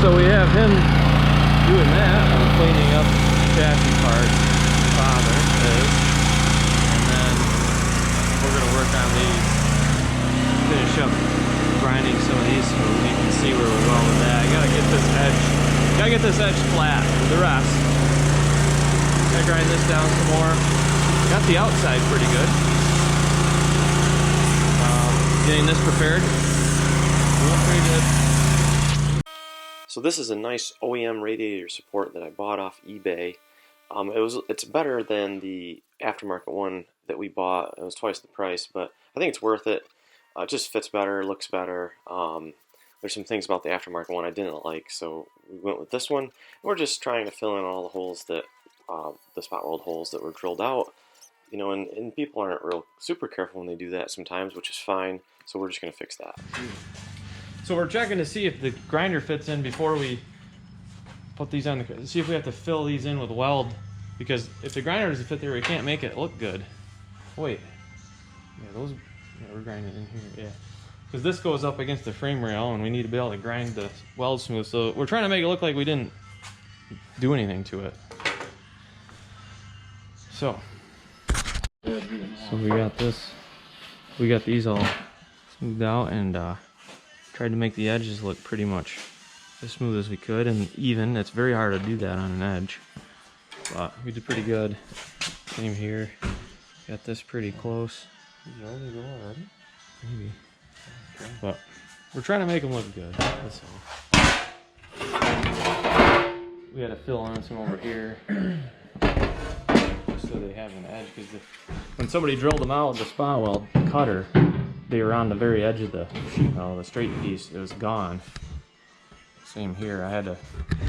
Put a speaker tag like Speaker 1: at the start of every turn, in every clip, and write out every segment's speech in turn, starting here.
Speaker 1: So we have him doing that. I'm cleaning up chassis parts. Father is. And then we're going to work on these. Finish up grinding some of these so you can see where we're going with that. I gotta get this edge flat with the rest. Gotta grind this down some more. Got the outside pretty good. Getting this prepared. Doing pretty good.
Speaker 2: So this is a nice OEM radiator support that I bought off eBay. It's better than the aftermarket one that we bought. It was twice the price, but I think it's worth it. It just fits better, looks better. There's some things about the aftermarket one I didn't like, so we went with this one. We're just trying to fill in all the holes that, the spot weld holes that were drilled out. You know, and people aren't real super careful when they do that sometimes, which is fine. So we're just gonna fix that.
Speaker 1: So we're checking to see if the grinder fits in before we put these on the, see if we have to fill these in with weld, because if the grinder doesn't fit there, we can't make it look good. Wait, yeah, those, yeah, we're grinding in here, yeah. Because this goes up against the frame rail and we need to be able to grind the weld smooth. So we're trying to make it look like we didn't do anything to it. So we got this, we got these all smoothed out and tried to make the edges look pretty much as smooth as we could and even. It's very hard to do that on an edge, but we did pretty good. Same here, got this pretty close. Maybe, but we're trying to make them look good, that's all. We had to fill in some over here just so they have an edge, because when somebody drilled them out with the spot weld cutter, they were on the very edge of the sheet metal, the straight piece. It was gone. Same here. I had to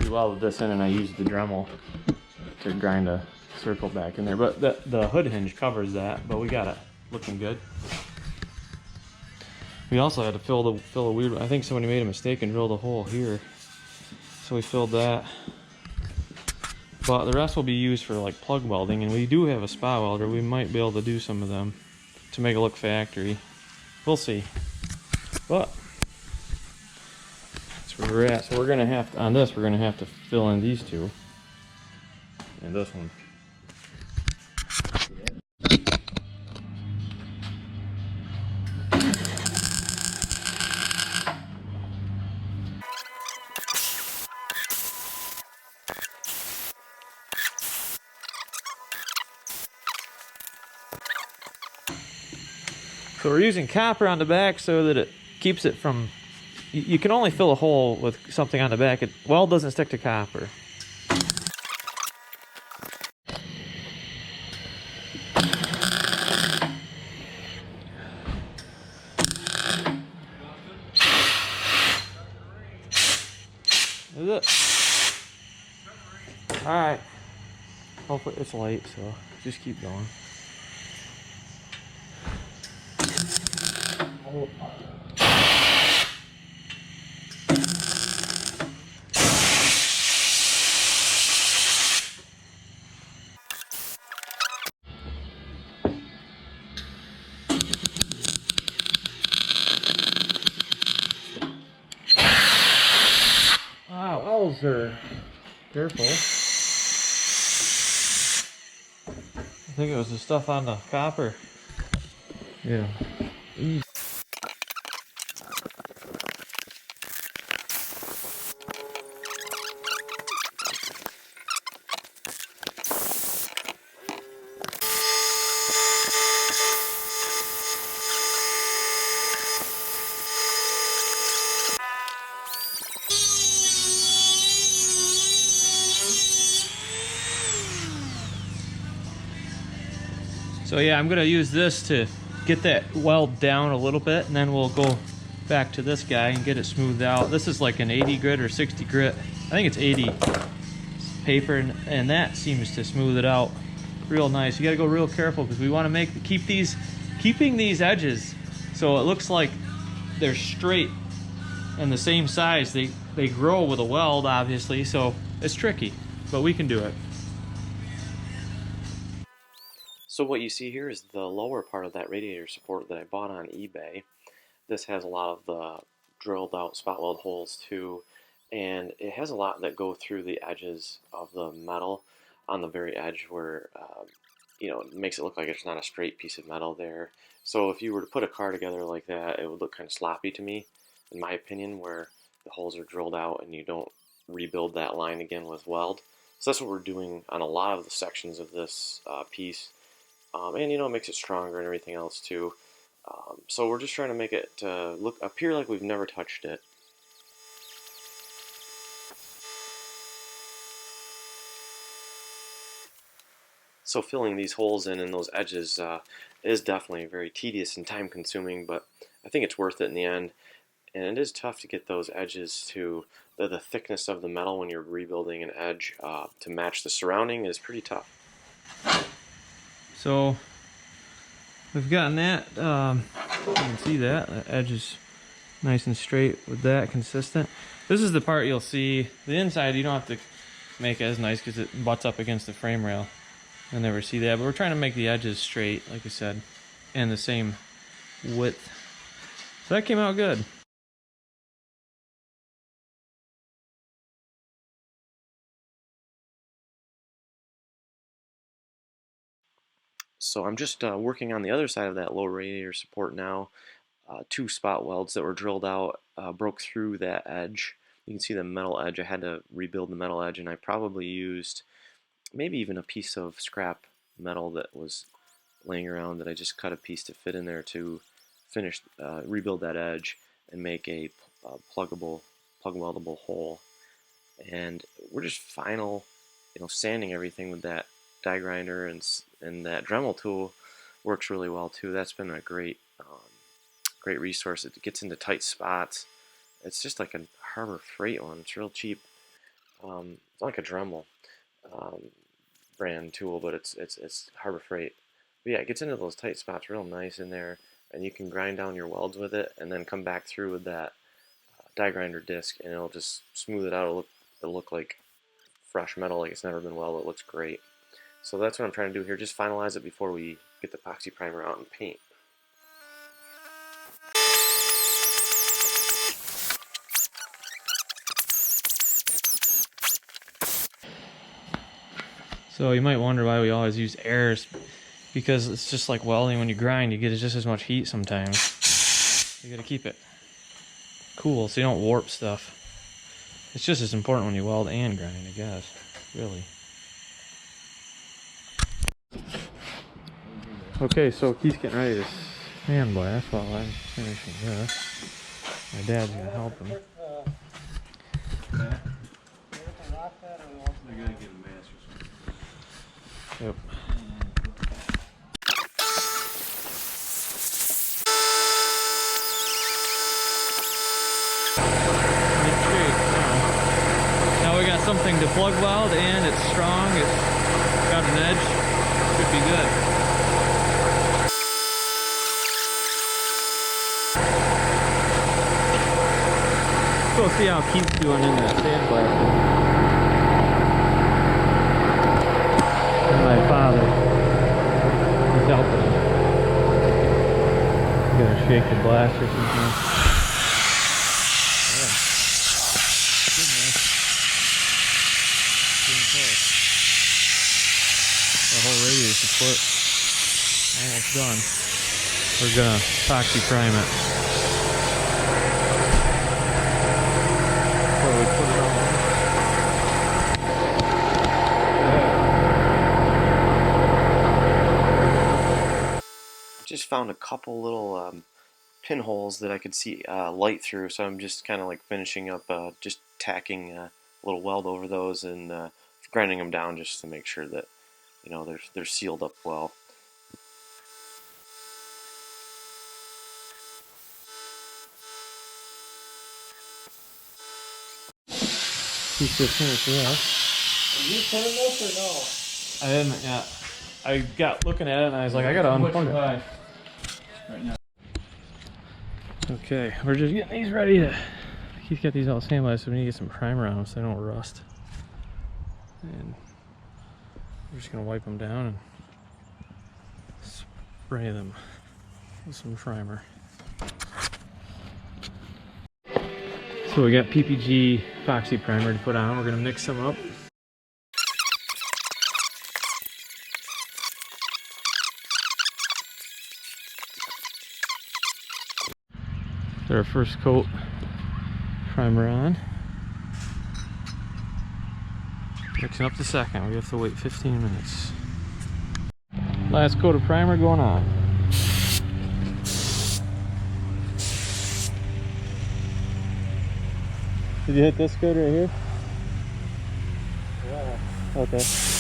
Speaker 1: re-weld this in and I used the Dremel to grind a circle back in there. But the hood hinge covers that, but we got it looking good. We also had to fill a weird, I think somebody made a mistake and drilled a hole here. So we filled that. But the rest will be used for like plug welding, and we do have a spot welder. We might be able to do some of them to make it look factory. We'll see. But that's where we're at. So we're gonna have to, on this, we're gonna have to fill in these two and this one. So we're using copper on the back so that it keeps it from, you can only fill a hole with something on the back. Weld doesn't stick to copper. Is it? Alright. Hopefully it's late, so just keep going. Oh. Wow, wowzer. Careful. I think it was the stuff on the copper. Yeah. Easy. So yeah, I'm gonna use this to get that weld down a little bit, and then we'll go back to this guy and get it smoothed out. This is like an 80 grit or 60 grit. I think it's 80 paper, and that seems to smooth it out real nice. You gotta go real careful because we want to keeping these edges so it looks like they're straight and the same size. They grow with a weld, obviously, so it's tricky, but we can do it.
Speaker 2: So what you see here is the lower part of that radiator support that I bought on eBay. This has a lot of the drilled out spot weld holes too, and it has a lot that go through the edges of the metal on the very edge where it makes it look like it's not a straight piece of metal there. So if you were to put a car together like that, it would look kind of sloppy to me, in my opinion, where the holes are drilled out and you don't rebuild that line again with weld. So that's what we're doing on a lot of the sections of this piece, and it makes it stronger and everything else too. So we're just trying to make it appear like we've never touched it. So filling these holes in those edges is definitely very tedious and time consuming, but I think it's worth it in the end. And it is tough to get those edges to the thickness of the metal when you're rebuilding an edge to match the surrounding is pretty tough.
Speaker 1: So we've gotten that, you can see that, the edge is nice and straight with that, consistent. This is the part you'll see, the inside you don't have to make as nice because it butts up against the frame rail. You'll never see that, but we're trying to make the edges straight, like I said, and the same width. So that came out good.
Speaker 2: So I'm just working on the other side of that low radiator support now. 2 spot welds that were drilled out broke through that edge. You can see the metal edge. I had to rebuild the metal edge, and I probably used maybe even a piece of scrap metal that was laying around that I just cut a piece to fit in there to finish, rebuild that edge and make a plug weldable hole. And we're just sanding everything with that die grinder, and that Dremel tool works really well too. That's been a great resource. It gets into tight spots. It's just like a Harbor Freight one. It's real cheap. It's like a Dremel brand tool, but it's Harbor Freight. But yeah, it gets into those tight spots real nice in there, and you can grind down your welds with it, and then come back through with that die grinder disc, and it'll just smooth it out. It'll look like fresh metal, like it's never been welded. It looks great. So that's what I'm trying to do here. Just finalize it before we get the epoxy primer out and paint.
Speaker 1: So you might wonder why we always use airs, because it's just like welding. When you grind, you get just as much heat sometimes. You gotta keep it cool so you don't warp stuff. It's just as important when you weld and grind, I guess, really. Okay, so Keith's getting ready to sandblast while I'm finishing this. My dad's gonna help him. Yep. Now we got something to plug weld, and it's strong. It's got an edge. Should be good. Let's go see how Keith's doing in the sandblasting. And my father, he's helping him. You gotta shake the blaster sometimes. Yeah. Good, man. Getting close. The whole radiator support almost done. We're gonna epoxy prime it. Before we put it on.
Speaker 2: Just found a couple little pinholes that I could see light through, so I'm just kind of like finishing up, just tacking a little weld over those and grinding them down just to make sure that they're sealed up well.
Speaker 1: Keep this finished, yeah.
Speaker 3: Are you putting this or no?
Speaker 1: I haven't yet. I got looking at it and I was like, I gotta unplug it.
Speaker 3: Right now.
Speaker 1: Okay, we're just getting these ready to. He's got these all sandblasted, so we need to get some primer on them so they don't rust. And we're just gonna wipe them down and spray them with some primer. So we got PPG epoxy primer to put on. We're gonna mix some up. Put our first coat primer on. Mixing up the second. We have to wait 15 minutes. Last coat of primer going on. Did you hit this good right here?
Speaker 3: Yeah.
Speaker 1: Okay.